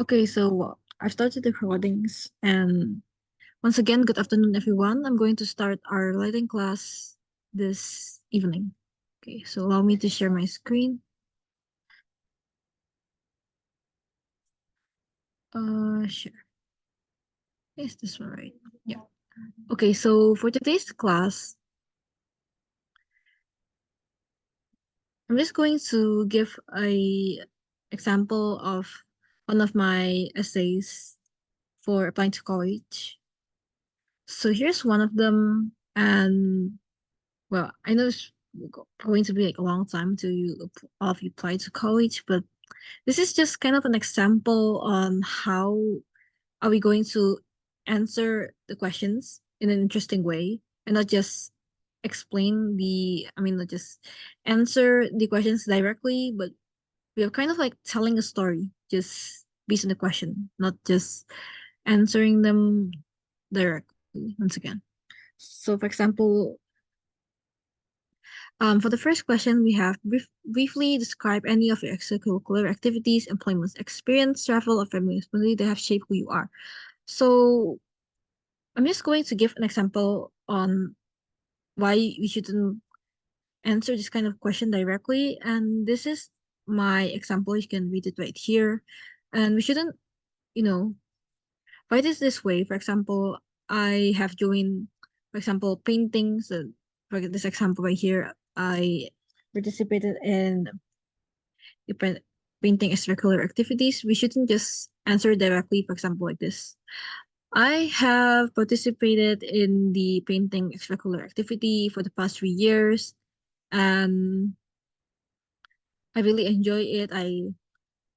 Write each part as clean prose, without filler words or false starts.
Okay, so I started the recordings, and once again, good afternoon, everyone. I'm going to start our lighting class this evening. Okay, so allow me to share my screen. Share. Is this one right? Yeah. Okay, so for today's class, I'm just going to give a example of one of my essays for applying to college. So here's one of them, and well, I know it's going to be like a long time until all of you apply to college, but this is just kind of an example on how are we going to answer the questions in an interesting way and not just not just answer the questions directly, but we are kind of like telling a story just based on the question, not just answering them directly once again. So for example, for the first question, we have briefly describe any of your extracurricular activities, employment experience, travel, or family responsibility that have shaped who you are. So I'm just going to give an example on why we shouldn't answer this kind of question directly. And this is my example. You can read it right here. And we shouldn't, you know, write it this way. For example, I have joined, for example, paintings. For this example right here, I participated in different painting extracurricular activities. We shouldn't just answer directly, for example, like this. I have participated in the painting extracurricular activity for the past 3 years, and I really enjoy it. I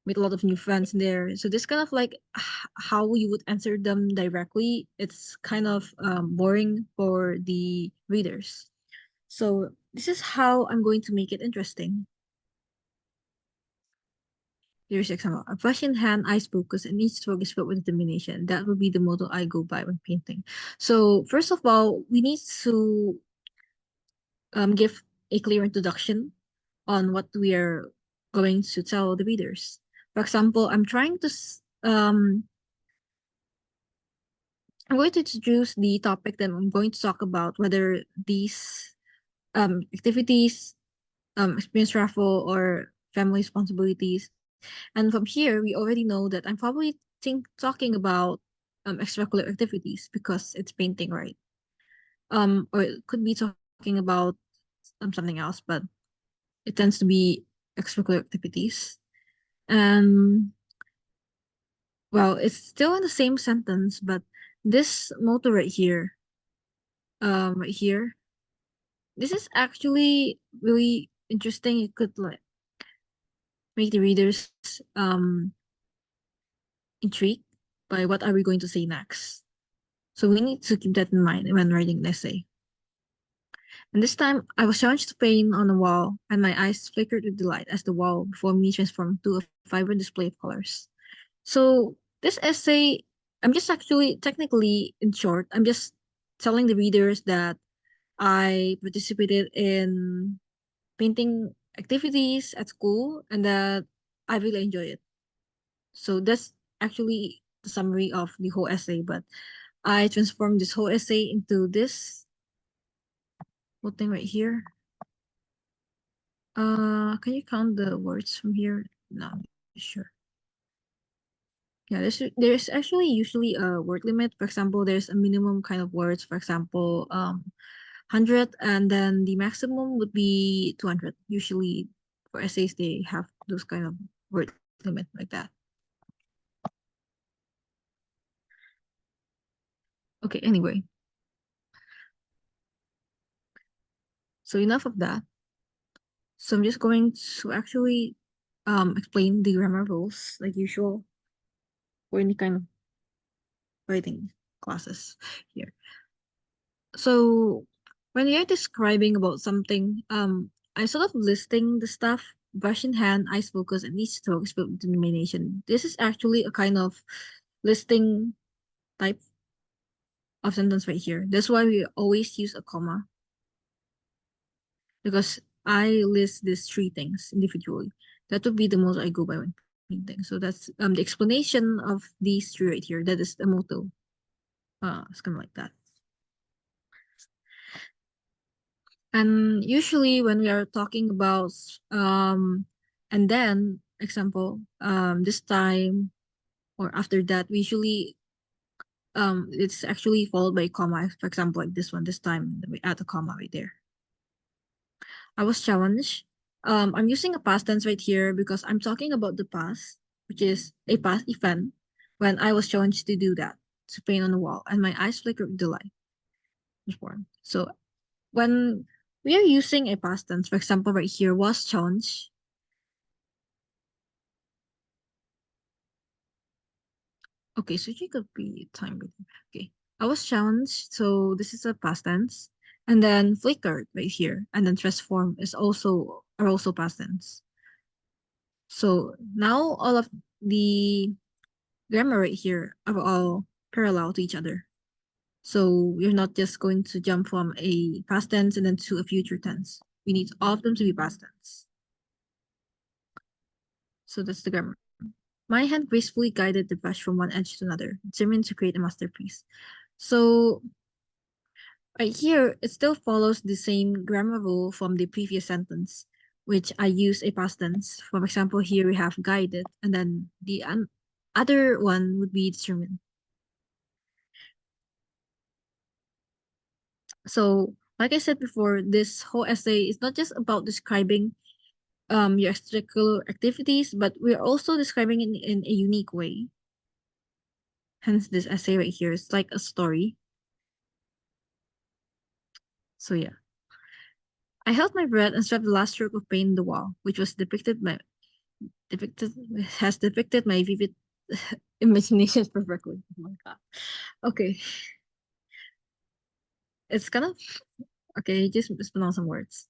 made a lot of new friends there. So this kind of like how you would answer them directly. It's kind of boring for the readers. So this is how I'm going to make it interesting. Here's example. A brush in hand, eyes focus, and each stroke is filled with determination. That will be the motto I go by when painting. So first of all, we need to give a clear introduction on what we are going to tell the readers. For example, I'm going to introduce the topic that I'm going to talk about, whether these activities, experience raffle, or family responsibilities. And from here, we already know that I'm probably talking about extracurricular activities because it's painting, right? Or it could be talking about something else, but it tends to be extracurricular activities. And well, it's still in the same sentence, but this motto right here, this is actually really interesting. It could like make the readers intrigued by what are we going to say next. So we need to keep that in mind when writing an essay. And this time, I was challenged to paint on a wall, and my eyes flickered with delight as the wall before me transformed to a vibrant display of colors. So this essay, I'm just actually technically in short, I'm just telling the readers that I participated in painting activities at school and that I really enjoy it. So that's actually the summary of the whole essay, but I transformed this whole essay into this whole thing right here. Can you count the words from here? No, I'm not sure. Yeah, there's actually usually a word limit. For example, there's a minimum kind of words. For example, 100, and then the maximum would be 200. Usually for essays, they have those kind of word limit like that. Okay, anyway, so enough of that. So I'm just going to actually explain the grammar rules like usual for any kind of writing classes here. So when you're describing about something, I'm sort of listing the stuff, brush in hand, eyes focus, and each stroke is with determination. This is actually a kind of listing type of sentence right here. That's why we always use a comma because I list these three things individually. That would be the most I go by when painting. So that's the explanation of these three right here. That is the motto. It's kind of like that. And usually when we are talking about and then example this time or after that, we usually it's actually followed by a comma. For example, like this one, this time we add a comma right there. I was challenged. I'm using a past tense right here because I'm talking about the past, which is a past event when I was challenged to do that, to paint on the wall, and my eyes flickered with delight. So when we are using a past tense, for example, right here, was challenged. Okay, so it could be time. Okay, I was challenged, so this is a past tense. And then flickered right here, and then transform is also past tense. So now all of the grammar right here are all parallel to each other. So we're not just going to jump from a past tense and then to a future tense. We need all of them to be past tense. So that's the grammar. My hand gracefully guided the brush from one edge to another, determined to create a masterpiece. So right here, it still follows the same grammar rule from the previous sentence, which I use a past tense. For example, here we have guided, and then the other one would be determined. So, like I said before, this whole essay is not just about describing your extracurricular activities, but we're also describing it in a unique way. Hence, this essay right here is like a story. So yeah. I held my breath and swept the last stroke of paint in the wall, which was depicted has depicted my vivid imagination perfectly. Oh my god. Okay. It's kind of okay, just mispronounce some words.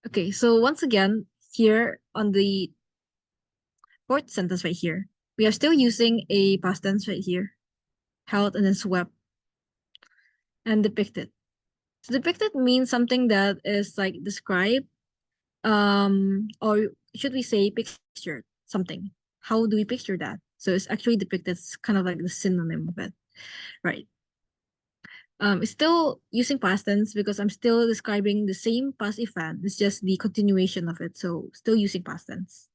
Okay, so once again, here on the fourth sentence right here, we are still using a past tense right here. Held and then swept and depicted. So depicted means something that is like described, or should we say pictured something. How do we picture that? So it's actually depicted. It's kind of like the synonym of it, right? It's still using past tense because I'm still describing the same past event. It's just the continuation of it. So still using past tense.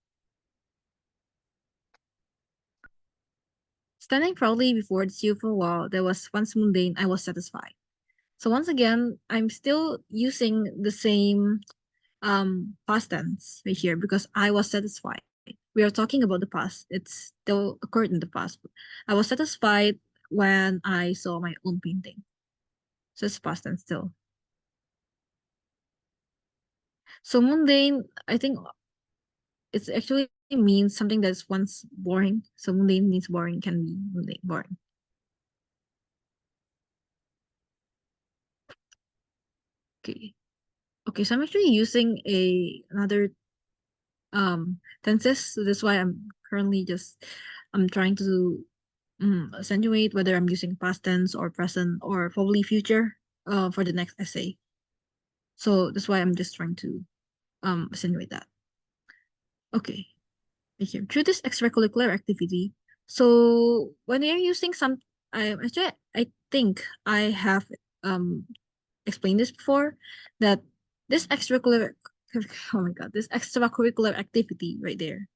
Standing proudly before the cheerful wall that was once mundane, I was satisfied. So once again, I'm still using the same past tense right here because I was satisfied. We are talking about the past. It's still occurred in the past. I was satisfied when I saw my own painting. So it's past tense still. So mundane, I think it's actually means something that's once boring. So mundane means boring, can be mundane, boring. Okay. Okay, so I'm actually using another tenses. So that's why I'm currently just I'm trying to accentuate whether I'm using past tense or present or probably future for the next essay. So that's why I'm just trying to accentuate that. Okay. Thank you. Through this extracurricular activity, so when you're using some I think I have um explained this before that this extracurricular oh my god, this extracurricular activity right there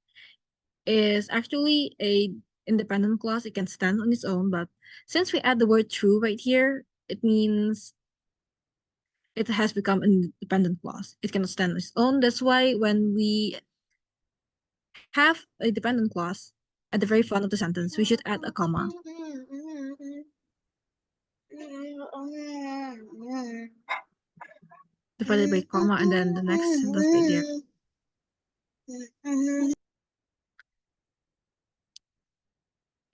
is actually a independent clause. It can stand on its own, but since we add the word true right here, it means it has become an independent clause. It cannot stand on its own. That's why when we have a dependent clause at the very front of the sentence, we should add a comma. Divided by comma and then the next sentence right there.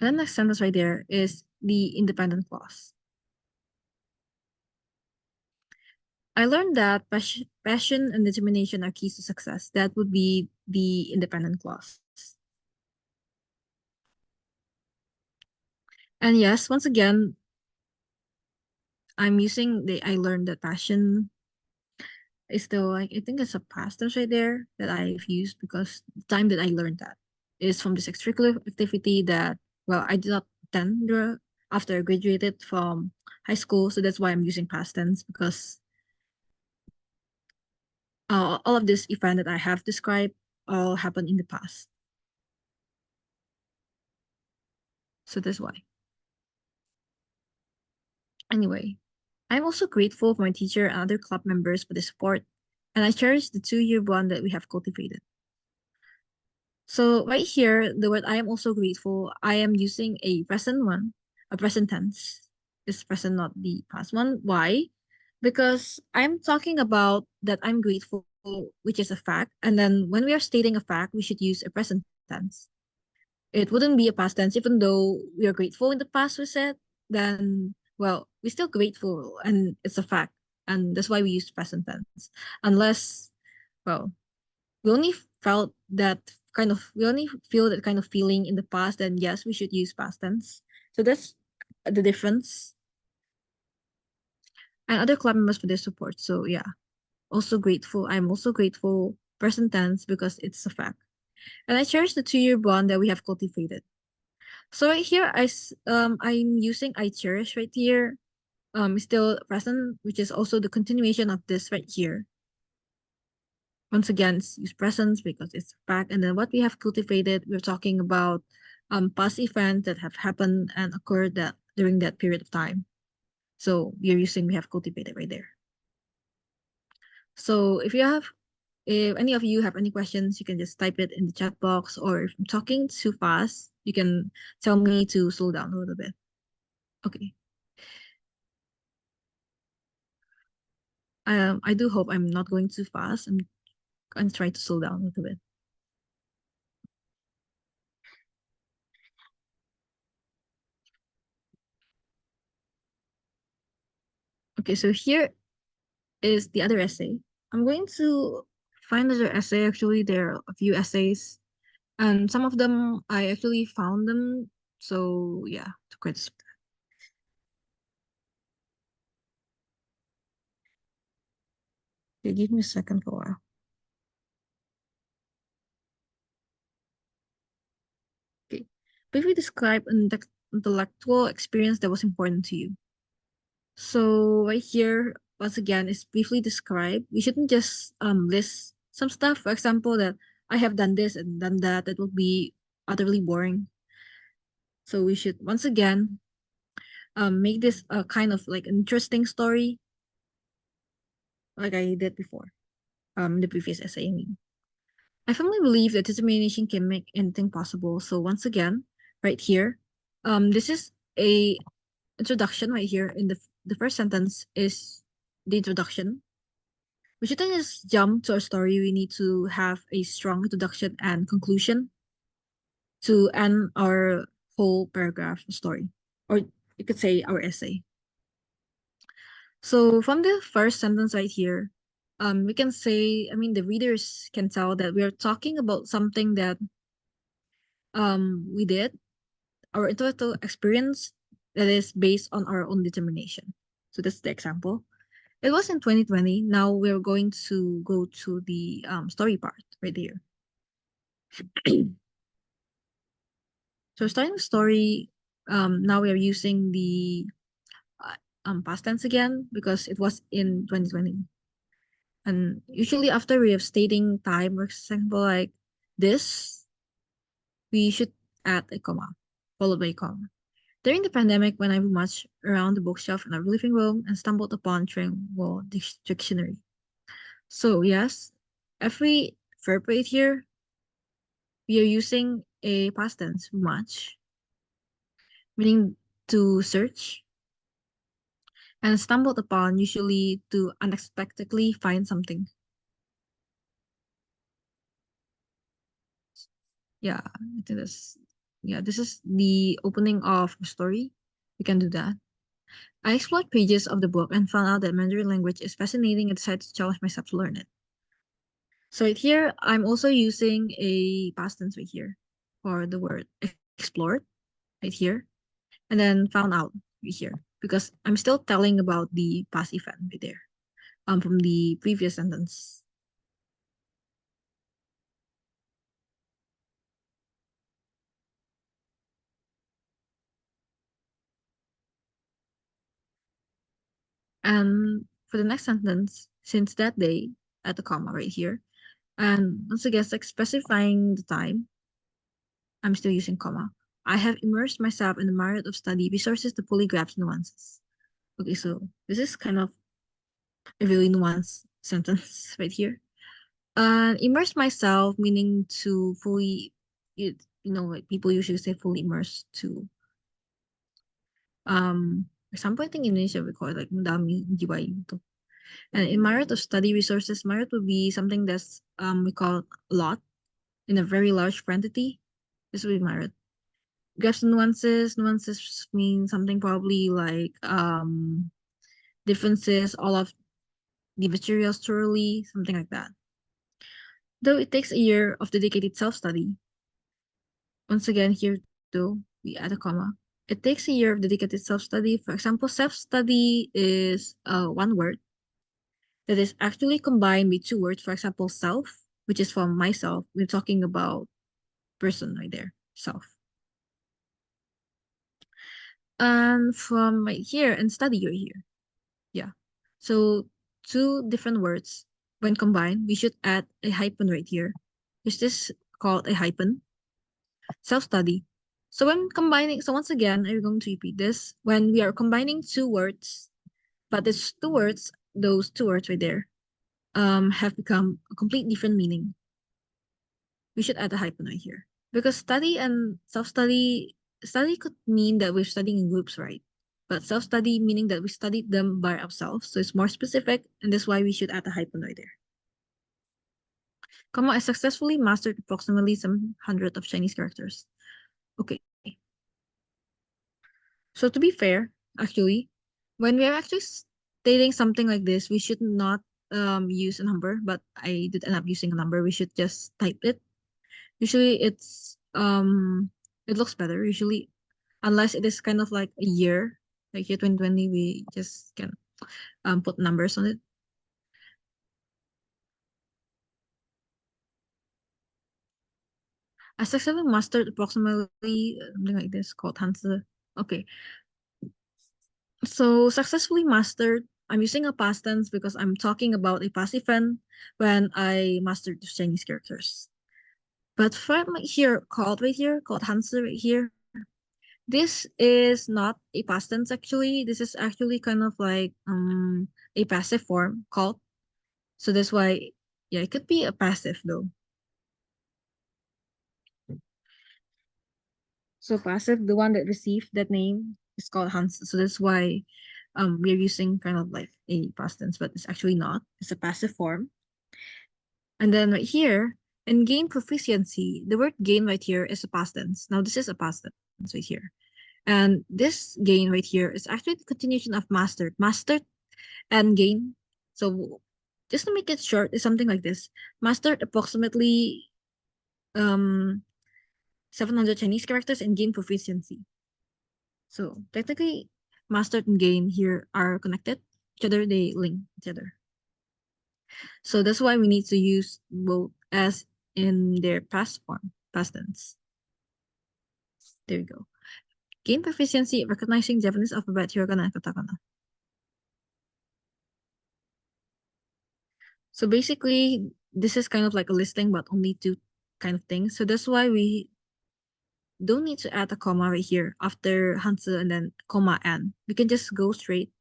And the next sentence right there is the independent clause. I learned that passion and determination are keys to success. That would be the independent clause. And yes, once again, I'm using the I learned that passion is still like, I think it's a past tense right there that I've used because the time that I learned that is from this extracurricular activity that, well, I did not attend after I graduated from high school. So that's why I'm using past tense because all of this event that I have described all happened in the past. So that's why. Anyway, I'm also grateful for my teacher and other club members for the support, and I cherish the 2-year bond that we have cultivated. So right here, the word I am also grateful, I am using a present one, a present tense. It's present, not the past one. Why? Because I'm talking about that I'm grateful, which is a fact. And then when we are stating a fact, we should use a present tense. It wouldn't be a past tense, even though we are grateful in the past, we said, then, well, we're still grateful and it's a fact. And that's why we use present tense. Unless, well, we only felt that we only feel that kind of feeling in the past, then yes, we should use past tense. So that's the difference. And other club members for their support. So yeah, also grateful. I'm also grateful present tense because it's a fact. And I cherish the 2-year bond that we have cultivated. So right here, I'm using I cherish right here. Still present, which is also the continuation of this right here. Once again, use presence because it's back. And then what we have cultivated, we're talking about past events that have happened and occurred that during that period of time. So we're using we have cultivated right there. So if any of you have any questions, you can just type it in the chat box, or if I'm talking too fast, you can tell me to slow down a little bit. Okay. I do hope I'm not going too fast. I'm trying to slow down a little bit. Okay, so here is the other essay. I'm going to find the essay. Actually, there are a few essays, and some of them I actually found them. So yeah, to credit. Okay, give me a second for a while. Okay, briefly describe an intellectual experience that was important to you. So right here, once again, is briefly describe. We shouldn't just list some stuff. For example, that I have done this and done that. That would be utterly boring. So we should once again make this a kind of like interesting story, like I did before. The previous essay. I mean, I firmly believe that determination can make anything possible. So once again, right here, this is a introduction right here. In the first sentence is the introduction. We shouldn't just jump to our story. We need to have a strong introduction and conclusion to end our whole paragraph story, or you could say our essay. So from the first sentence right here, we can say, I mean, the readers can tell that we are talking about something that we did, our intellectual experience that is based on our own determination. So that's the example. It was in 2020. Now we're going to go to the story part right here. So starting the story, now we are using the past tense again because it was in 2020. And usually after we have stating time, for example, like this, we should add a comma, followed by a comma. During the pandemic, when I rummaged around the bookshelf in our living room and stumbled upon Trinwell Dictionary. So yes, every verb right here, we are using a past tense, rummage, meaning to search, and stumbled upon usually to unexpectedly find something. Yeah, I think this is the opening of the story. We can do that. I explored pages of the book and found out that Mandarin language is fascinating and decided to challenge myself to learn it. So right here, I'm also using a past tense right here for the word explored right here, and then found out right here because I'm still telling about the past event right there. from the previous sentence. And for the next sentence, since that day, at the comma right here, and once again, it's like specifying the time, I'm still using comma. I have immersed myself in the myriad of study resources to fully grasp nuances. Okay, so this is kind of a really nuanced sentence right here. Immerse myself, meaning to fully, like people usually say fully immerse to, for example, I think in Indonesia we call it like madami jiwa to. And in myriad of study resources, myriad would be something that's we call a lot in a very large quantity. This would be myriad. Grasp nuances. Nuances mean something probably like differences, all of the materials thoroughly, something like that. Though it takes a year of dedicated self-study, once again here too, we add a comma. It takes a year of dedicated self-study. For example, self-study is one word that is actually combined with two words. For example, self, which is from myself. We're talking about person right there, self. And from right here and study right here. Yeah. So two different words, when combined, we should add a hyphen right here. Is this called a hyphen? Self-study. So when combining, so once again, I'm going to repeat this. When we are combining two words, but it's two words, those two words right there, have become a complete different meaning. We should add a hyphen right here. Because study and self-study, study could mean that we're studying in groups, right? But self-study meaning that we studied them by ourselves. So it's more specific, and that's why we should add a hyphen right there. Comma, I successfully mastered approximately some hundred of Chinese characters. Okay. So to be fair, actually, when we are actually stating something like this, we should not use a number, but I did end up using a number. We should just type it. Usually it looks better usually, unless it is kind of like a year, like year 2020, we just can put numbers on it. I successfully mastered approximately something like this called Hanzi. Okay, so successfully mastered. I'm using a past tense because I'm talking about a passive friend when I mastered the Chinese characters. But from here, called right here, called Hanzi right here, this is not a past tense actually. This is actually kind of like a passive form called. So that's why, yeah, it could be a passive though. So passive, the one that received that name is called Hans. So that's why we're using kind of like a past tense, but it's actually not. It's a passive form. And then right here, and gain proficiency, the word gain right here is a past tense. Now this is a past tense right here. And this gain right here is actually the continuation of mastered. Mastered and gain. So just to make it short, is something like this. Mastered approximately 700 Chinese characters and gain proficiency. So technically, mastered and gain here are connected. Each other, they link each other. So that's why we need to use both as in their past form, past tense. There we go. Gain proficiency recognizing Japanese alphabet, hiragana, and katakana. So basically, this is kind of like a listing, but only two kind of things. So that's why we don't need to add a comma right here after Hanzi and then comma and. We can just go straight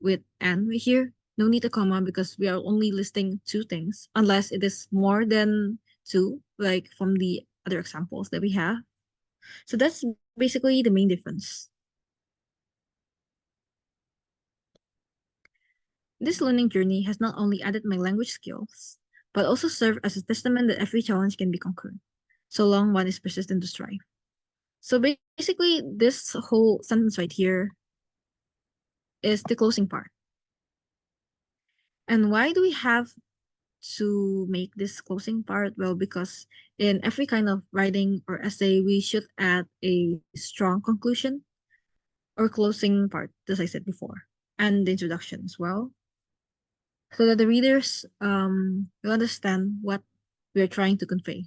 with and right here. No need a comma because we are only listing two things unless it is more than two, like from the other examples that we have. So that's basically the main difference. This learning journey has not only added my language skills, but also served as a testament that every challenge can be conquered, so long one is persistent to strive. So basically, this whole sentence right here is the closing part. And why do we have to make this closing part? Well, because in every kind of writing or essay, we should add a strong conclusion or closing part, as I said before, and the introduction as well. so that the readers will understand what we're trying to convey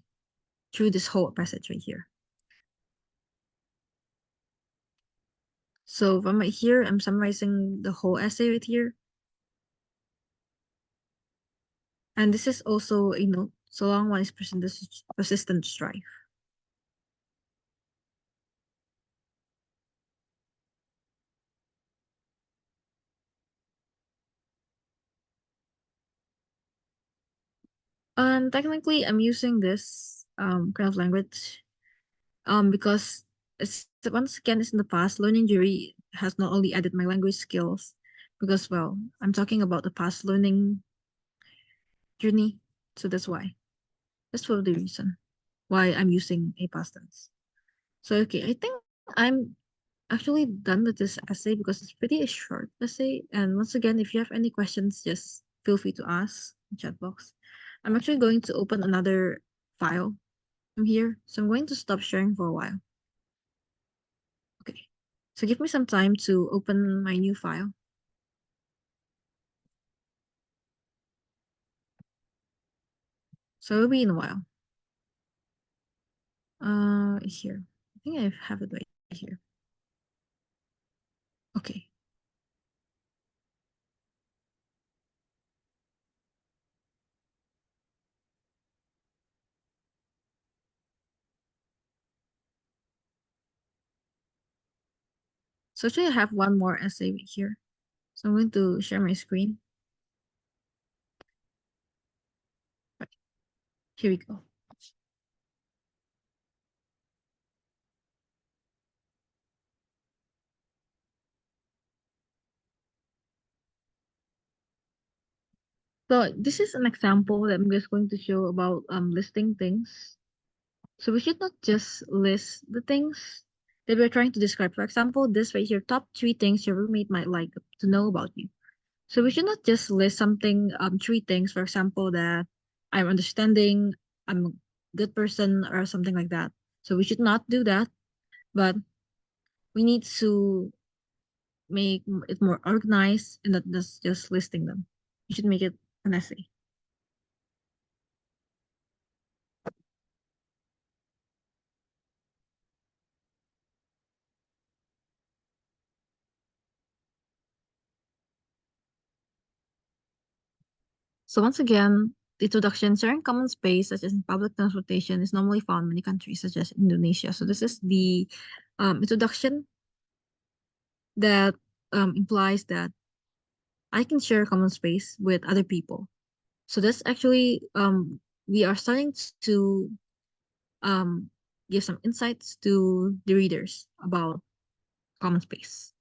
through this whole passage right here. So from right here, I'm summarizing the whole essay right here. And this is also a note, so long one is persistent strive. Technically, I'm using this kind of language because it's once again it's in the past. Learning Jury has not only added my language skills because well, I'm talking about the past learning journey, so that's why. That's for the reason why I'm using a past tense. So okay, I think I'm actually done with this essay because it's pretty a short essay. And once again, if you have any questions, just feel free to ask in chat box. I'm actually going to open another file from here. So I'm going to stop sharing for a while. Okay. So give me some time to open my new file. So it'll be in a while. Here. I think I have it right here. Okay. So actually I have one more essay right here. So I'm going to share my screen. Right. Here we go. So this is an example that I'm just going to show about listing things. So we should not just list the things that we're trying to describe. For example, this right here, top three things your roommate might like to know about you. So we should not just list something, three things, for example, that I'm understanding, I'm a good person, or something like that. So we should not do that, but we need to make it more organized and not just listing them. You should make it an essay. So once again, the introduction, sharing common space, such as in public transportation, is normally found in many countries, such as Indonesia. So this is the introduction that implies that I can share common space with other people. So that's actually we are starting to um, give some insights to the readers about common space.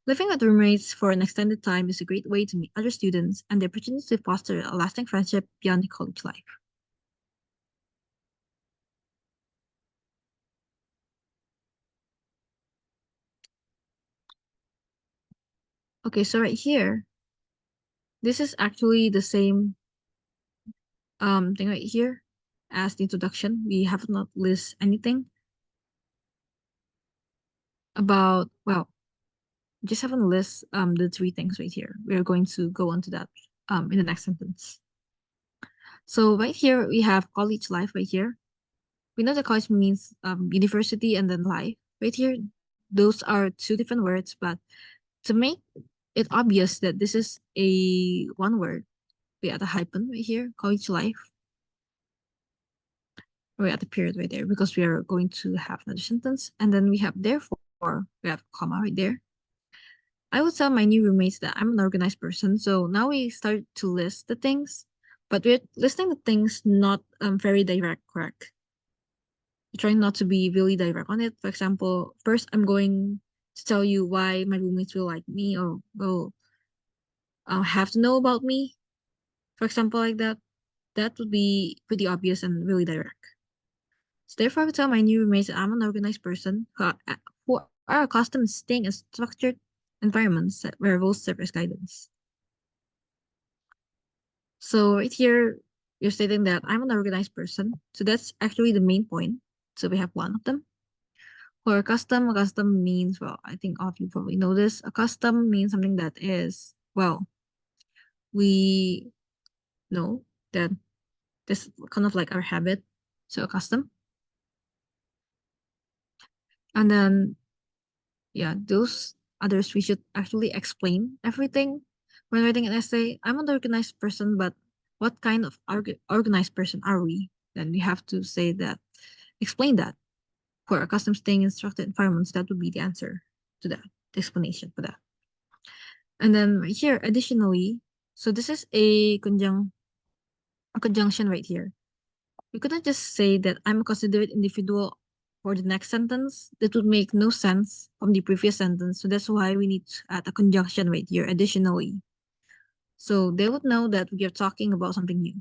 Living with roommates for an extended time is a great way to meet other students and the opportunity to foster a lasting friendship beyond the college life. Okay, so right here, this is actually the same thing right here as the introduction. We have not list anything about, well, just haven't list the three things right here. We're going to go on to that in the next sentence. So right here we have college life right here. We know that college means university and then life. Right here, those are two different words, but to make it obvious that this is a one word, we add a hyphen right here, college life. We're at the period right there because we are going to have another sentence. And then we have therefore, we have comma right there. I would tell my new roommates that I'm an organized person. So now we start to list the things, but we're listing the things not very direct, correct? Trying not to be really direct on it. For example, first I'm going to tell you why my roommates will like me or will have to know about me. For example, like that. That would be pretty obvious and really direct. So therefore, I would tell my new roommates that I'm an organized person who are accustomed to staying in structured environments where rules serve as guidance. So right here, you're stating that I'm an organized person. So that's actually the main point. So we have one of them. For a custom means, well, I think all of you probably know this. A custom means something that is, well, we know that this is kind of like our habit, so custom. And then, yeah, those others, we should actually explain everything when writing an essay. I'm an organized person, but what kind of organized person are we? Then we have to say that, explain that. For accustomed staying in structured environments, that would be the answer to that, the explanation for that. And then right here, additionally, so this is a conjunction right here. We couldn't just say that I'm a considerate individual for the next sentence. That would make no sense from the previous sentence. So that's why we need to add a conjunction right here, additionally. So they would know that we are talking about something new,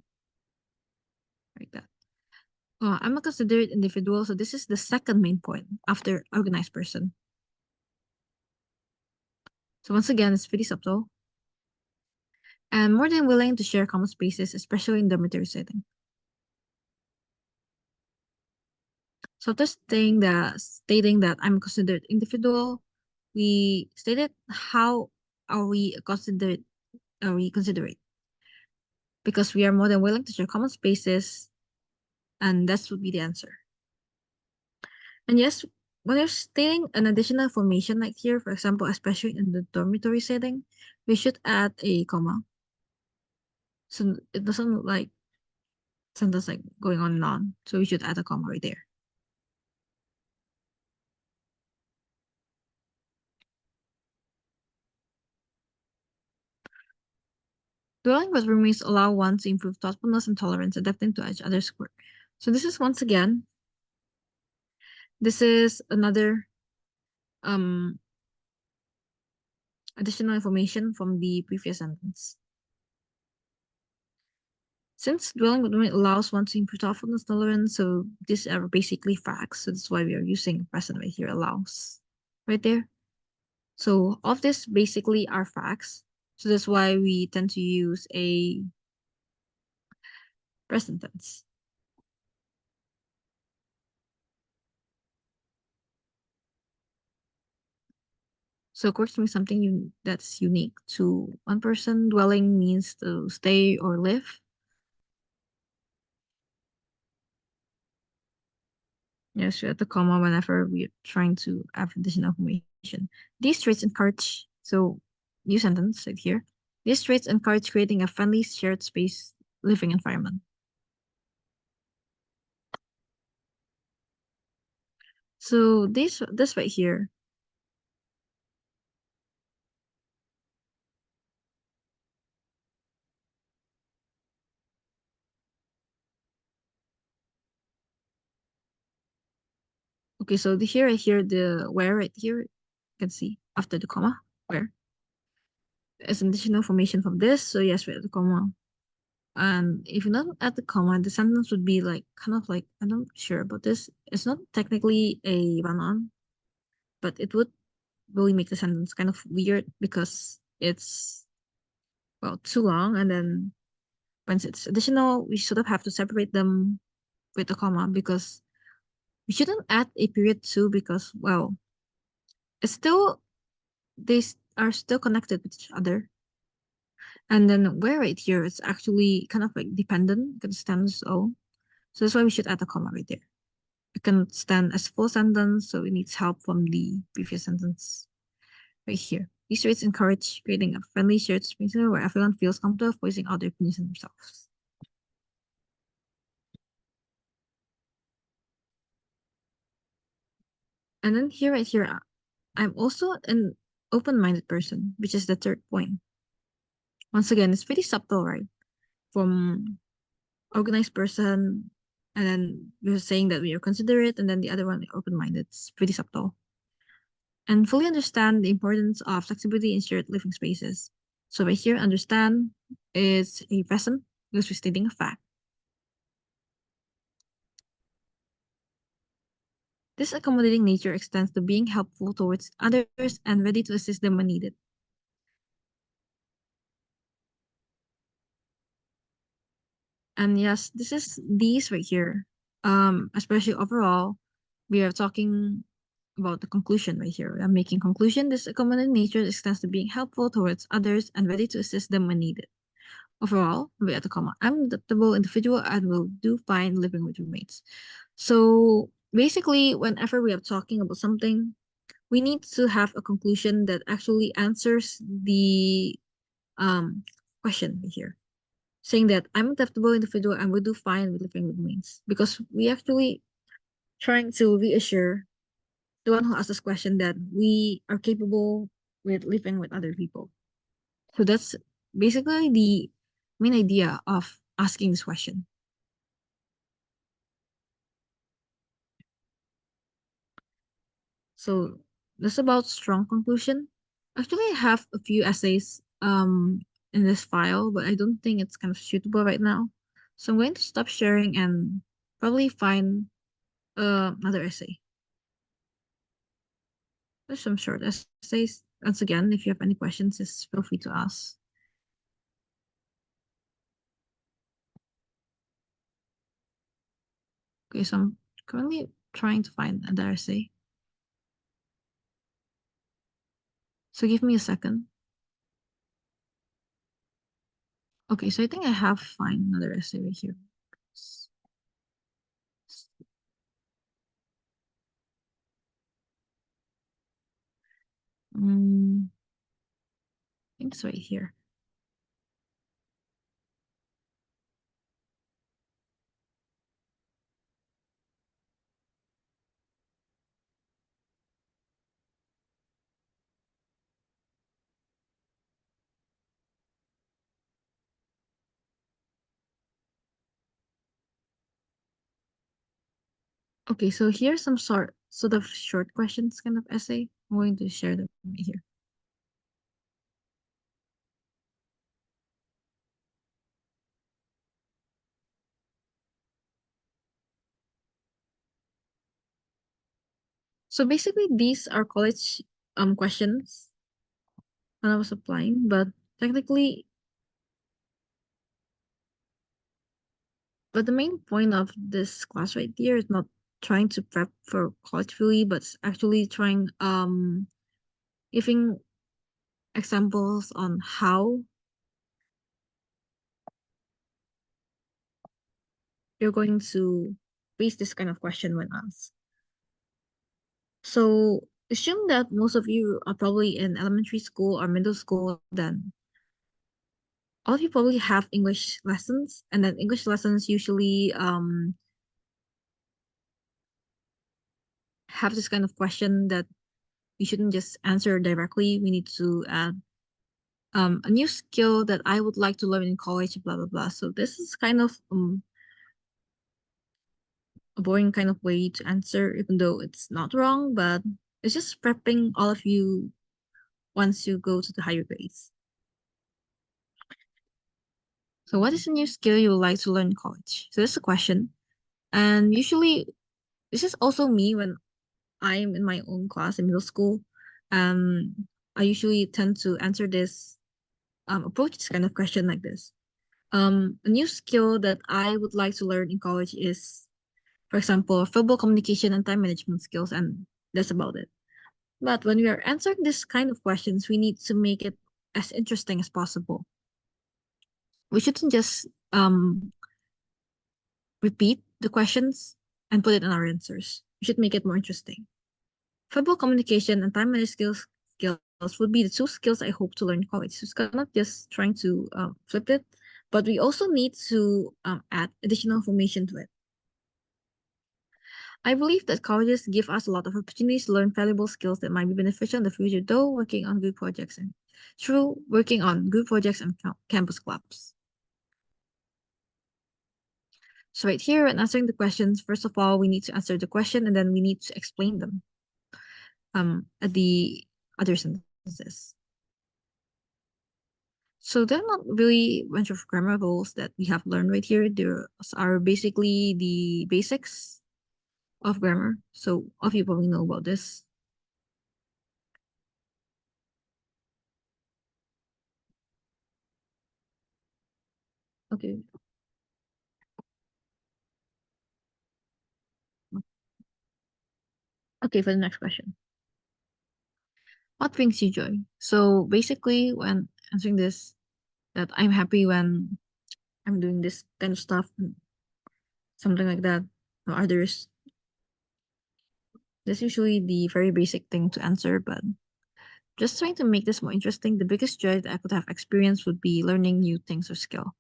like that. I'm a considerate individual. So this is the second main point after organized person. So once again, it's pretty subtle and more than willing to share common spaces, especially in dormitory setting. So after stating that I'm a considerate individual, we stated how are we considerate? Because we are more than willing to share common spaces, and that would be the answer. And yes, when you're stating an additional information like here, for example, especially in the dormitory setting, we should add a comma. So it doesn't look like sentence like going on and on. So we should add a comma right there. Dwelling with roommates allow one to improve thoughtfulness and tolerance, adapting to each other's work. So this is once again, this is another um additional information from the previous sentence. Since dwelling with roommates allows one to improve thoughtfulness, tolerance, so these are basically facts. So that's why we are using present right here, allows, right there. So all of this basically are facts. So that's why we tend to use a present tense. So quirks means something that's unique to one person. Dwelling means to stay or live. Yes, we have the comma whenever we're trying to add additional information. These traits encourage, so new sentence right here. These traits encourage creating a friendly shared space living environment. So this right here, okay, so the where right here, you can see after the comma, where. As additional information from this, so yes, we have the comma. And if you not add the comma, the sentence would be like kind of like I'm not sure about this. It's not technically a run-on, but it would really make the sentence kind of weird because it's well too long. And then once it's additional, we sort of have to separate them with a comma because we shouldn't add a period too because well, it's still are still connected with each other. And then where right here, it's actually kind of like dependent, it can stand its own. So that's why we should add a comma right there. It can stand as full sentence, so it needs help from the previous sentence right here. These traits encourage creating a friendly shared space where everyone feels comfortable voicing out their opinions themselves. And then here, right here, I'm also an open-minded person, which is the third point. Once again, it's pretty subtle, right? From organized person, and then we're saying that we are considerate, and then the other one open-minded. It's pretty subtle. And fully understand the importance of flexibility in shared living spaces. So right here, understand is a present because we're stating a fact. This accommodating nature extends to being helpful towards others and ready to assist them when needed. And yes, this is these right here. Especially overall, we are talking about the conclusion right here. I'm making conclusion. This accommodating nature extends to being helpful towards others and ready to assist them when needed. Overall, wait at the comma. I'm an adaptable individual and will do fine living with roommates. So basically, whenever we are talking about something, we need to have a conclusion that actually answers the um question here, saying that I'm an adaptable individual and will do fine with living with roommates. Because we actually trying to reassure the one who asked this question that we are capable with living with other people. So that's basically the main idea of asking this question. So that's about strong conclusion. Actually, I have a few essays in this file, but I don't think it's kind of suitable right now. So I'm going to stop sharing and probably find another essay. There's some short essays. Once again, if you have any questions, just feel free to ask. Okay, so I'm currently trying to find another essay. So give me a second. Okay, so I think I have find another essay right here. I think it's right here. Okay, so here's some sort of short questions kind of essay. I'm going to share them here. So basically these are college questions when I was applying, but technically but the main point of this class right here is not trying to prep for college really, but actually trying giving examples on how you're going to face this kind of question when asked. So assume that most of you are probably in elementary school or middle school, then all of you probably have English lessons, and then English lessons usually have this kind of question that we shouldn't just answer directly. We need to add a new skill that I would like to learn in college, blah blah blah. So this is kind of a boring kind of way to answer, even though it's not wrong, but it's just prepping all of you once you go to the higher grades. So what is a new skill you would like to learn in college? So this is a question. And usually this is also me when I'm in my own class in middle school. I usually tend to answer this approach this kind of question like this. A new skill that I would like to learn in college is, for example, verbal communication and time management skills, and that's about it. But when we are answering this kind of questions, we need to make it as interesting as possible. We shouldn't just repeat the questions and put it in our answers. We should make it more interesting. Verbal communication and time management skills would be the two skills I hope to learn in college. So it's not just trying to flip it, but we also need to add additional information to it. I believe that colleges give us a lot of opportunities to learn valuable skills that might be beneficial in the future, though working on good projects and through working on good projects and campus clubs. So right here, when answering the questions, first of all, we need to answer the question and then we need to explain them at the other sentences. So there are not really a bunch of grammar rules that we have learned right here. There are basically the basics of grammar. So all of you probably know about this. Okay. Okay, for the next question. What brings you joy? So basically, when answering this, that I'm happy when I'm doing this kind of stuff, something like that. No others. That's usually the very basic thing to answer, but just trying to make this more interesting, the biggest joy that I could have experienced would be learning new things or skill.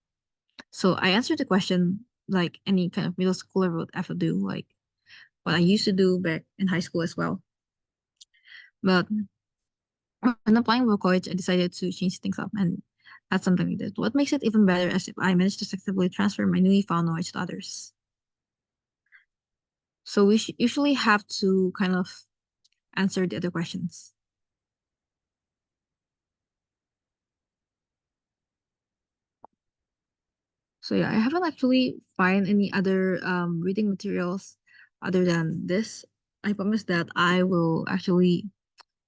So I answered the question like any kind of middle schooler would ever do, like what I used to do back in high school as well. But when applying for college, I decided to change things up and add something like this. What makes it even better is if I managed to successfully transfer my newly found knowledge to others. So we usually have to kind of answer the other questions. So yeah, I haven't actually find any other reading materials other than this. I promise that I will actually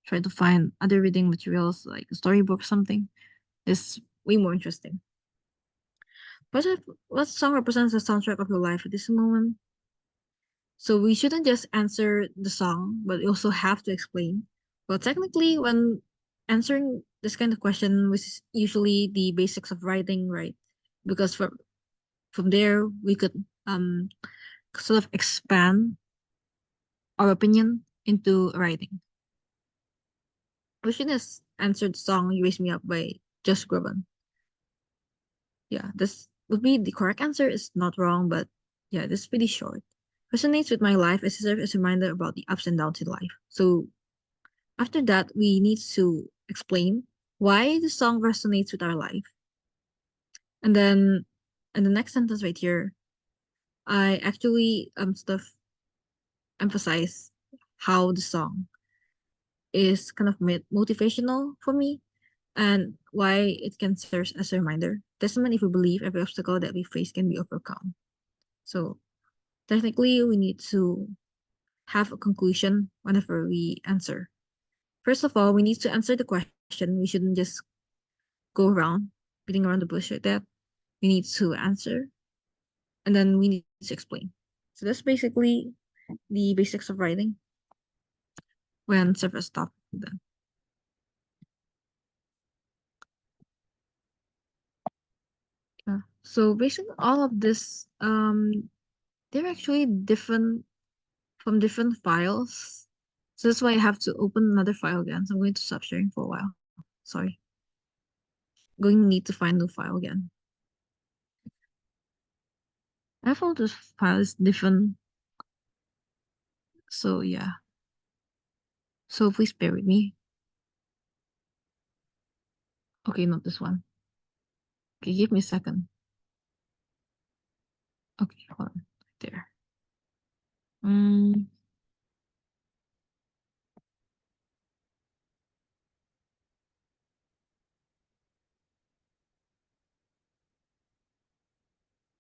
try to find other reading materials like a storybook or something. It's way more interesting. What song represents the soundtrack of your life at this moment? So we shouldn't just answer the song, but we also have to explain. Well, technically, when answering this kind of question, which is usually the basics of writing, right? Because from there we could sort of expand our opinion into writing. We should just answer the song "You Raise Me Up" by Josh Groban. Yeah, this would be the correct answer. It's not wrong, but yeah, this is pretty short. Resonates with my life as a reminder about the ups and downs in life. So after that, we need to explain why the song resonates with our life. And then in the next sentence right here, I actually stuff emphasize how the song is kind of motivational for me and why it can serve as a reminder. Testament if we believe every obstacle that we face can be overcome. So technically, we need to have a conclusion whenever we answer. First of all, we need to answer the question. We shouldn't just go around beating around the bush like that. We need to answer and then we need to explain. So that's basically the basics of writing when surface stop then. Yeah. So basically all of this they're actually different from different files. So that's why I have to open another file again. So I'm going to stop sharing for a while. Sorry. Going to need to find a new file again. I found this file is different. So yeah. So please bear with me. Okay, not this one. Okay, give me a second. Okay, hold on. There. Mm,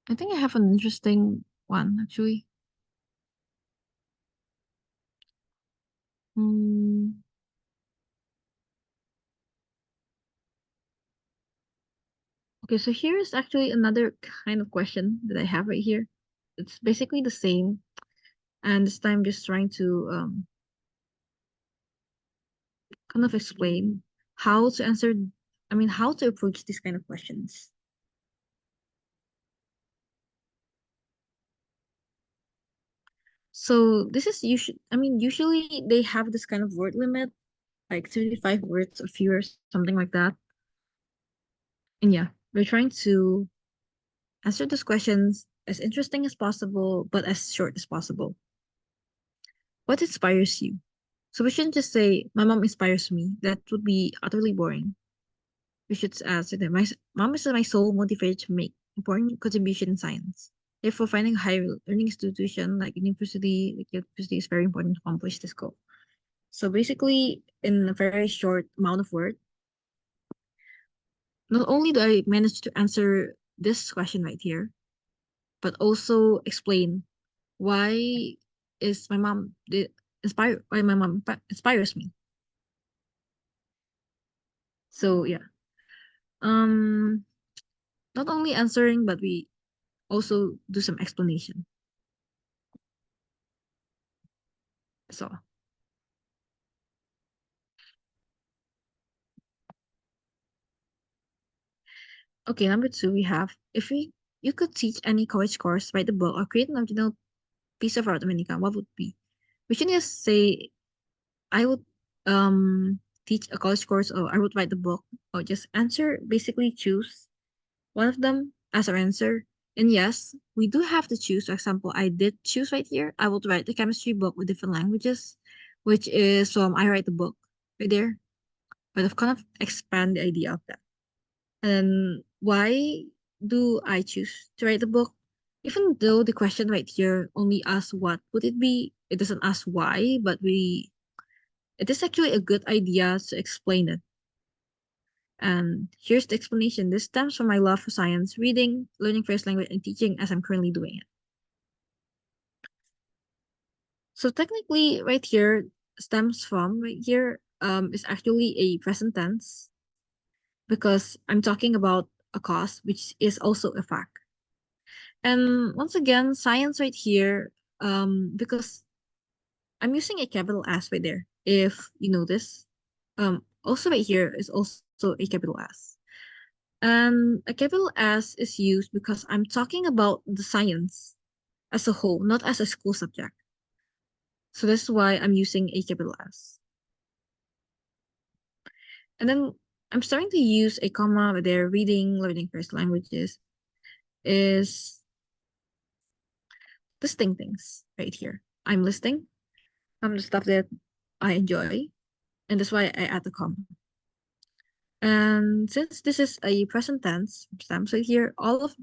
I think I have an interesting one actually. Mm, okay, so here is actually another kind of question that I have right here. It's basically the same, and this time just trying to kind of explain how to answer, I mean, how to approach these kind of questions. So this is usually, I mean, usually they have this kind of word limit, like 75 words or fewer, something like that. And yeah, we're trying to answer those questions as interesting as possible, but as short as possible. What inspires you? So we shouldn't just say, my mom inspires me. That would be utterly boring. We should answer that my mom is my soul motivated to make important contribution in science. Therefore, finding a higher learning institution like university is very important to accomplish this goal. So basically, in a very short amount of words, not only do I manage to answer this question right here, but also explain why is my mom the inspire why my mom inspires me. So yeah, um, not only answering, but we also do some explanation. So Okay, number two, we have if you could teach any college course, write a book, or create an original piece of art of any kind, what would it be? We should just say I would teach a college course or I would write the book or just answer basically choose one of them as our answer. And yes, we do have to choose. For example, I did choose right here. I would write the chemistry book with different languages, which is I write the book right there. But I've kind of expand the idea of that. And why do I choose to write the book? Even though the question right here only asks what would it be, it doesn't ask why, but it is actually a good idea to explain it. And here's the explanation. This stems from my love for science, reading, learning first language, and teaching as I'm currently doing it. So technically, right here stems from right here is actually a present tense because I'm talking about a cause, which is also a fact. And once again, science right here, because I'm using a capital S right there. If you notice, also right here is also a capital S. And a capital S is used because I'm talking about the science as a whole, not as a school subject. So that's why I'm using a capital S. And then I'm starting to use a comma with their reading, learning first languages is listing things right here. I'm listing the stuff that I enjoy, and that's why I add the comma. And since this is a present tense stamps right here, all of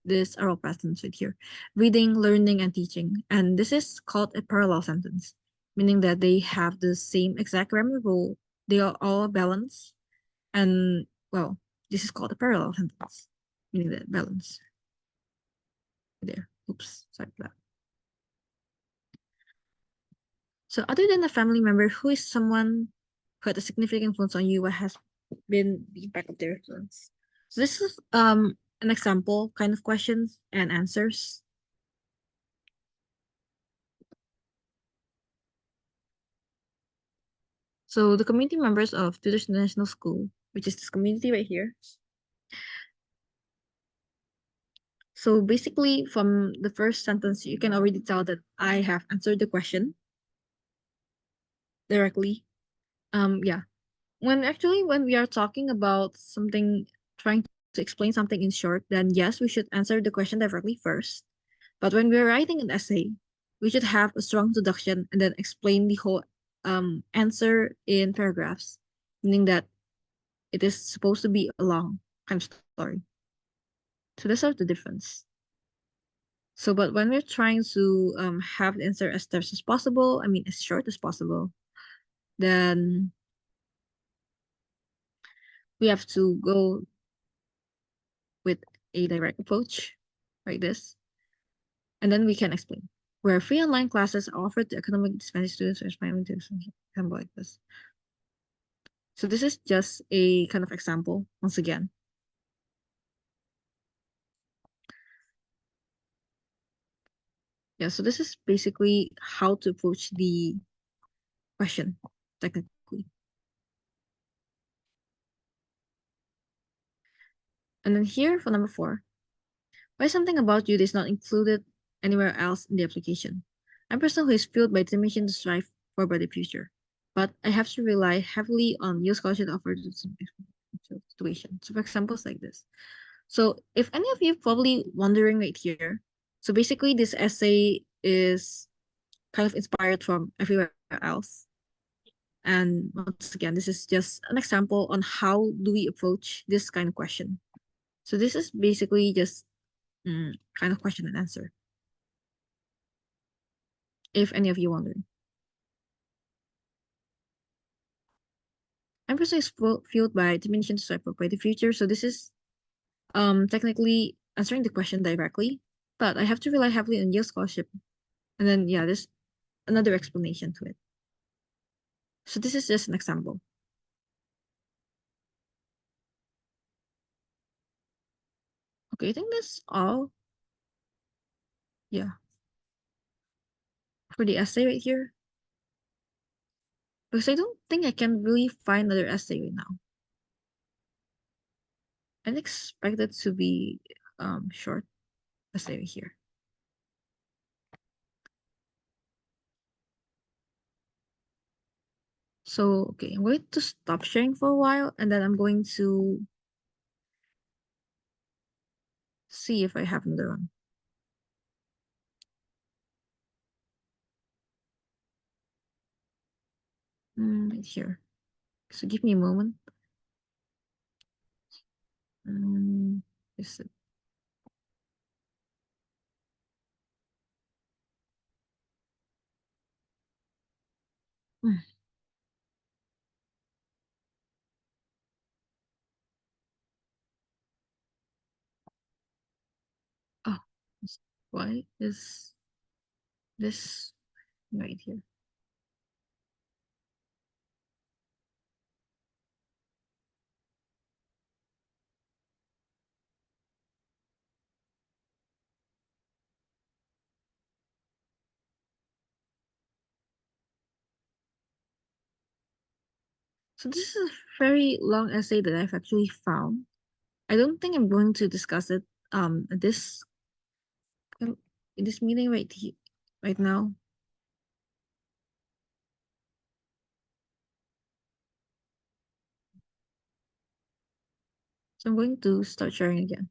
these are all present right here. Reading, learning, and teaching. And this is called a parallel sentence, meaning that they have the same exact grammar rule. They are all balanced. And well, this is called a parallel sentence, meaning that balance. There. Oops, sorry for that. So other than a family member, who is someone who had a significant influence on you? What has been the impact of their influence? So this is an example kind of questions and answers. So the community members of Tudor International School, which is this community right here. So basically, from the first sentence, you can already tell that I have answered the question directly. Yeah. When we are talking about something, trying to explain something in short, then yes, we should answer the question directly first. But when we're writing an essay, we should have a strong introduction and then explain the whole answer in paragraphs, meaning that it is supposed to be a long kind of story. So that's sort of the difference. So, but when we're trying to have the answer as terse as possible, I mean as short as possible, then we have to go with a direct approach like this, and then we can explain. Where free online classes are offered to economic disadvantaged students or aspiring to example like this. So this is just a kind of example once again. Yeah, so this is basically how to approach the question technically. And then here for number 4, why something about you that is not included anywhere else in the application? I'm a person who is fueled by determination to strive for a better future, but I have to rely heavily on your scholarship offered to some situation. So for examples like this. So if any of you probably wondering right here, so basically this essay is kind of inspired from everywhere else. And once again, this is just an example on how do we approach this kind of question. So this is basically just kind of question and answer, if any of you wondering. I'm personally fueled by diminution to strive for the future. So this is technically answering the question directly, but I have to rely heavily on Yale scholarship. And then yeah, there's another explanation to it. So this is just an example. Okay, I think that's all. Yeah, for the essay right here. Because I don't think I can really find another essay right now. I expect it to be short, let's say here. So, okay, I'm going to stop sharing for a while and then I'm going to see if I have another one. Right here. So give me a moment. Is it? Mm, Oh, why is this right here? So this is a very long essay that I've actually found. I don't think I'm going to discuss it this in this meeting right now. So I'm going to start sharing again.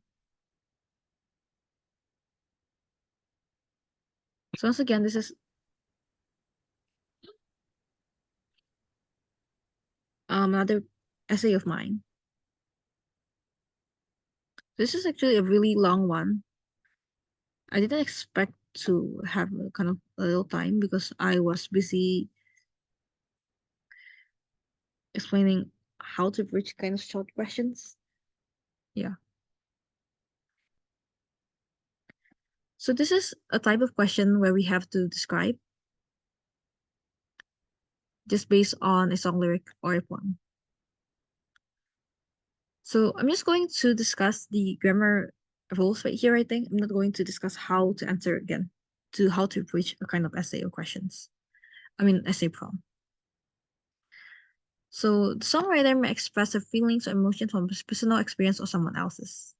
So once again, this is another essay of mine. This is actually a really long one. I didn't expect to have a kind of a little time because I was busy explaining how to bridge kind of short questions. Yeah. So this is a type of question where we have to describe just based on a song lyric or a poem. So I'm just going to discuss the grammar rules right here, I think. I'm not going to discuss how to answer again, to how to bridge a kind of essay or questions. I mean, essay prompt. So the songwriter may express their feelings or emotions from his personal experience or someone else's.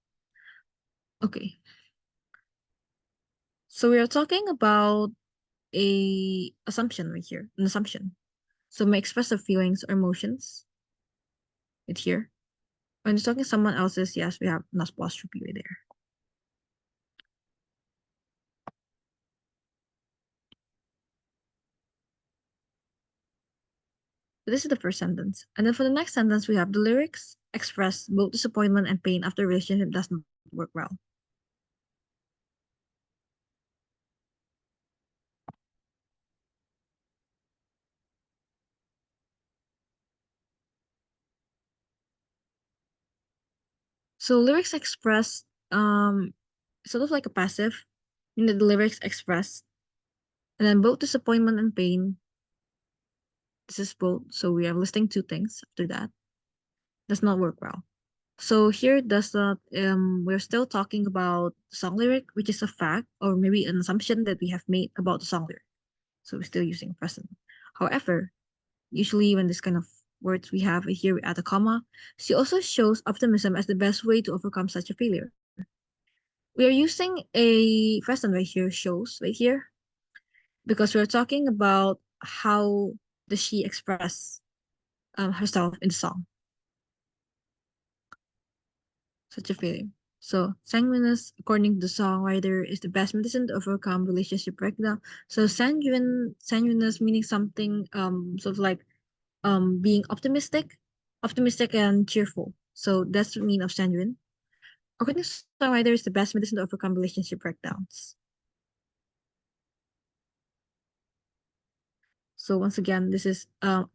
Okay. So we are talking about a assumption right here, an assumption. So may express their feelings or emotions right here. When you're talking someone else's, yes, we have an apostrophe right there. So this is the first sentence. And then for the next sentence, we have the lyrics express both disappointment and pain after a relationship does not work well. So lyrics express sort of like a passive, in the lyrics express, and then both disappointment and pain. This is both. So we are listing two things after that. Does not work well. So here does not we're still talking about the song lyric, which is a fact or maybe an assumption that we have made about the song lyric. So we're still using present. However, usually when this kind of words we have here we add a comma. She also shows optimism as the best way to overcome such a failure. We are using a present right here, shows right here, because we're talking about how does she express herself in the song, such a failure. So sanguineness, according to the songwriter, is the best medicine to overcome relationship breakdown. So sanguineness meaning something sort of like being optimistic and cheerful. So that's the meaning of sanguine. According to songwriter, is the best medicine to overcome relationship breakdowns. So once again, this is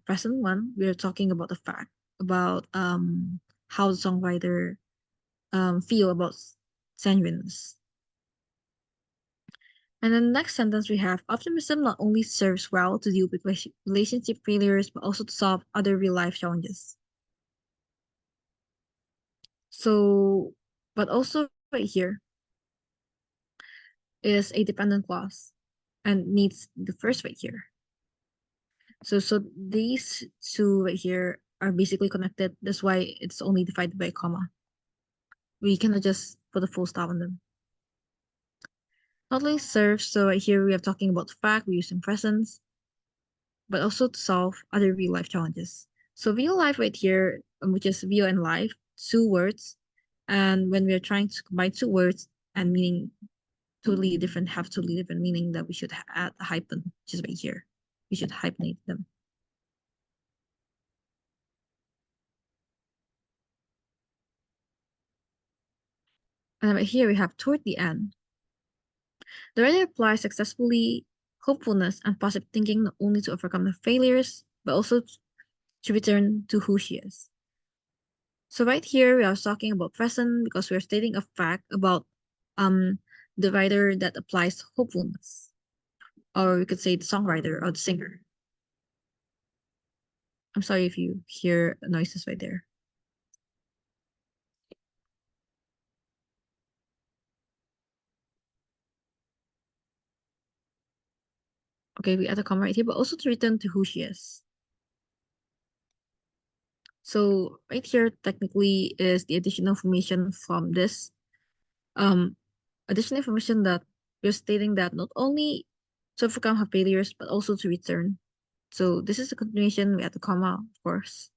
present one. We are talking about the fact about how the songwriter feel about sanguineness. And then the next sentence we have optimism not only serves well to deal with relationship failures, but also to solve other real life challenges. So, but also right here is a dependent clause and needs the first right here. So these two right here are basically connected. That's why it's only divided by a comma. We cannot just put a full stop on them. Not only serve, so right here we are talking about the fact we use in presence, but also to solve other real life challenges. So real life right here, which is real and life, two words. And when we are trying to combine two words and meaning totally different, have totally different meaning, that we should add a hyphen, which is right here. We should hyphenate them. And right here we have toward the end. The writer applies successfully hopefulness and positive thinking not only to overcome the failures, but also to return to who she is. So right here, we are talking about present because we're stating a fact about the writer that applies hopefulness. Or we could say the songwriter or the singer. I'm sorry if you hear noises right there. Okay, we add a comma right here, but also to return to who she is. So right here, technically, is the additional information from this. Additional information that we're stating that not only to overcome her failures, but also to return. So this is a continuation. We add the comma, of course.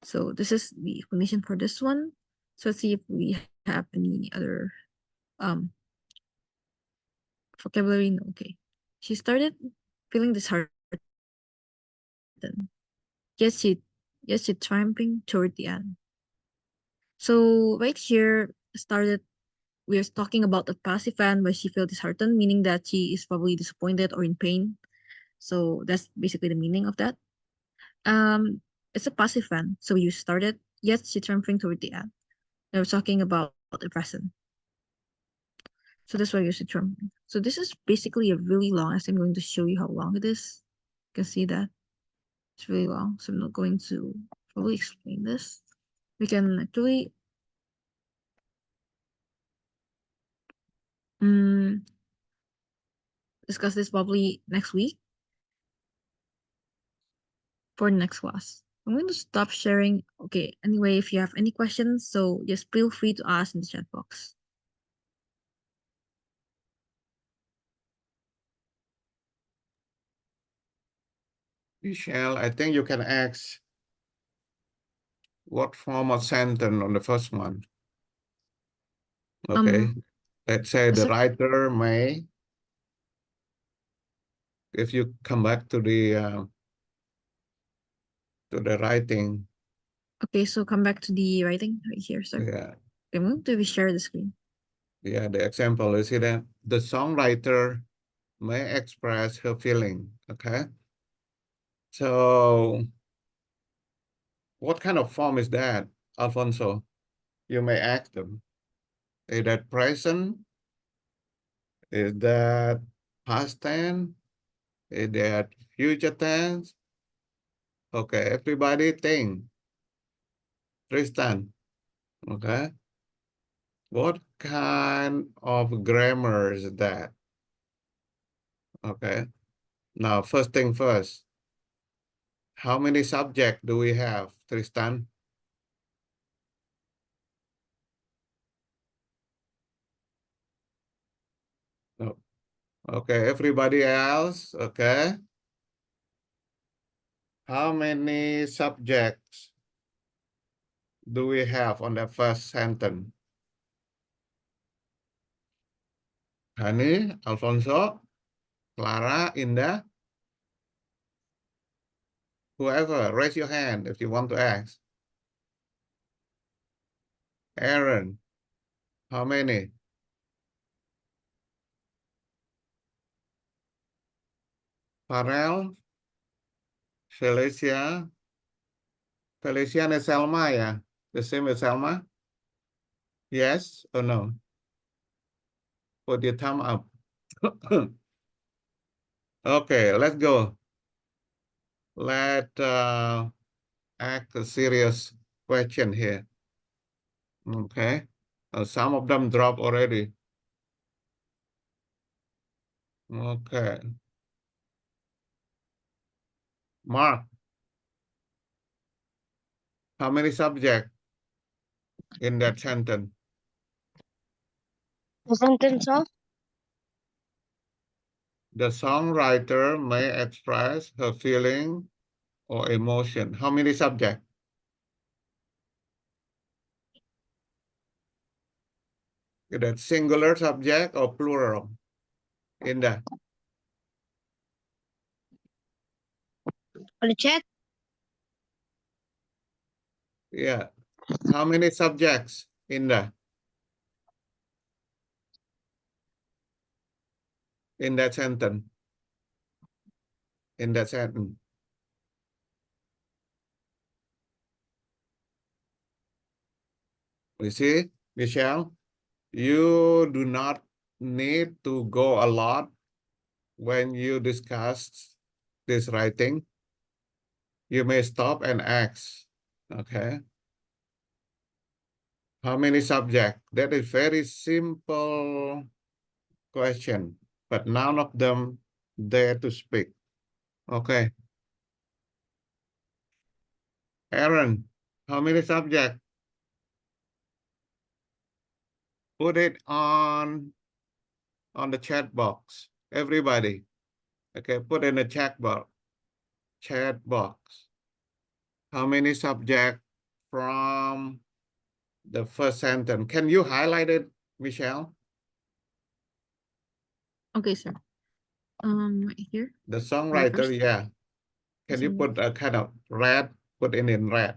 So this is the explanation for this one. So let's see if we have any other um vocabulary. No, okay. She started feeling disheartened. Yes, she triumphing toward the end. So right here started we're talking about the passive fan where she feels disheartened, meaning that she is probably disappointed or in pain. So that's basically the meaning of that. It's a passive fan. So you started, yes, she triumphing toward the end. They were talking about the present. So that's why you should trump. So this is basically a really long essay. I'm going to show you how long it is. You can see that it's really long. So I'm not going to fully explain this. We can actually discuss this probably next week for the next class. I'm going to stop sharing. Okay, anyway, if you have any questions, so just feel free to ask in the chat box. Michelle, I think you can ask what form of sentence on the first one. Okay. Let's say the writer may, if you come back to the writing. Okay, so come back to the writing right here, sir. Yeah. I'm going to share the screen. Yeah, the example is here that the songwriter may express her feeling. Okay. So what kind of form is that, Alfonso? You may ask them. Is that present? Is that past tense? Is that future tense? Okay, everybody think. Tristan, okay? What kind of grammar is that? Okay. Now, first thing first. How many subjects do we have, Tristan? No. Okay, everybody else, okay? How many subjects do we have on the first sentence? Hani, Alfonso, Clara, Indah, whoever, raise your hand if you want to ask. Aaron, how many? Farrell, Felicia, Felicia and Selma, yeah? The same as Selma? Yes or no? Put your thumb up. Okay, let's go. Let ask a serious question here. Okay. Some of them drop already. Okay. Mark, how many subjects? in that sentence? The sentence of The songwriter may express her feeling or emotion. How many subjects? Is that singular subject or plural? In that, on the chat. yeah. How many subjects in that? In that sentence? In that sentence? You see, Michelle, you do not need to go a lot when you discuss this writing. You may stop and ask, okay? How many subjects? That is very simple question, but none of them dare to speak. Okay. Aaron, how many subjects? Put it on the chat box. Everybody. Okay, put in the chat box. Chat box. How many subjects from the first sentence? Can you highlight it, Michelle? Okay, sir. Right here. The Very songwriter, first. yeah. Can you put a kind of red, put it in red?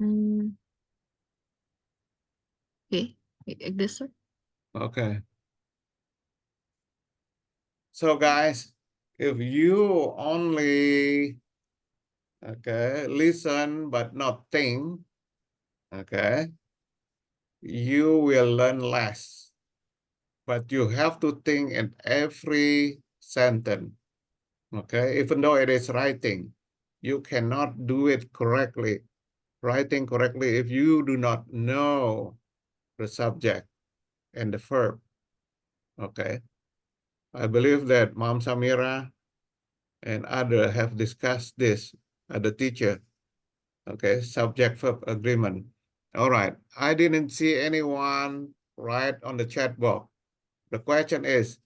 Mm, okay. Like this, sir. Okay. So guys, if you only, okay, listen but not think, okay, you will learn less. But you have to think in every sentence, okay? Even though it is writing, you cannot do it correctly, writing correctly if you do not know the subject and the verb, okay? I believe that Mom Samira and others have discussed this at the teacher, okay? Subject-verb agreement. All right, I didn't see anyone write on the chat box. The question is,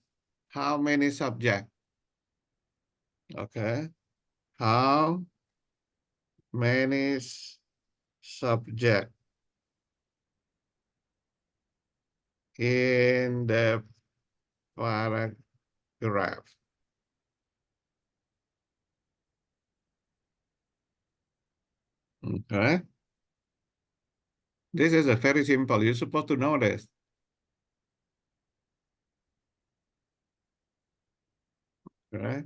how many subjects? Okay. How many subjects in the paragraph? Okay. This is a very simple. You're supposed to know this. Right?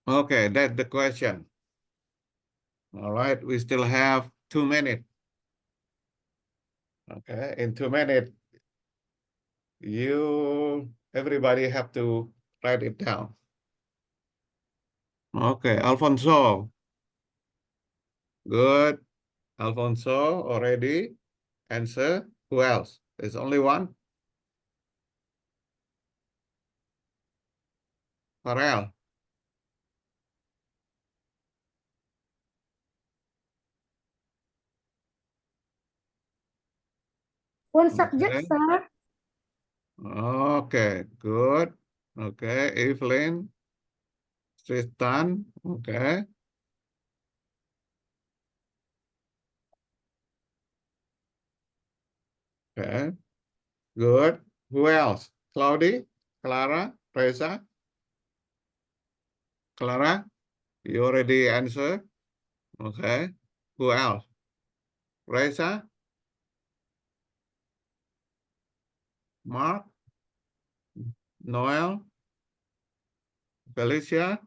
Okay, that's the question. All right, we still have 2 minutes. Okay, in 2 minutes, everybody have to write it down. Okay, Alfonso. Good. Alfonso already answer. Who else? There's only one. Farrell. One subject, Okay. sir. Okay, good. Okay, Evelyn, Tristan. Okay. Okay, good. Who else? Claudia, Clara, Reza, Clara, you already answered. Okay. Who else? Reza, Mark, Noel, Felicia,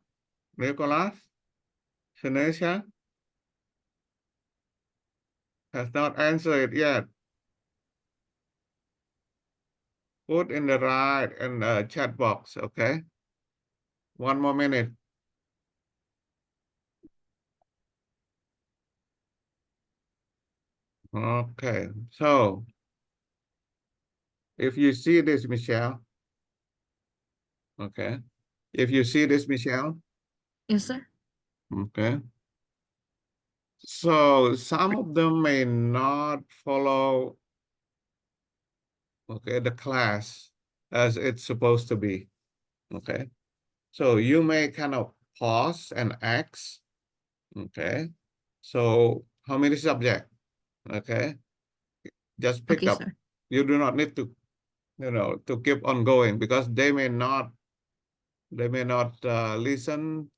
Nicholas, Shanesha has not answered yet. Put in the right in the chat box, okay? 1 more minute. Okay, so if you see this, Michelle, okay, if you see this, Michelle, Yes, sir. Okay. So some of them may not follow, okay, the class as it's supposed to be. Okay. So you may kind of pause and ask. Okay. So how many subject? Okay. Just pick Okay, up. sir. You do not need to, to keep on going because they may not listen.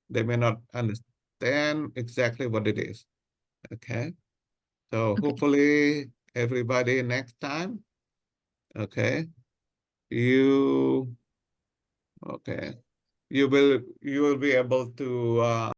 They may not understand exactly what it is. Okay. So Okay. hopefully everybody next time, okay, you okay, you will be able to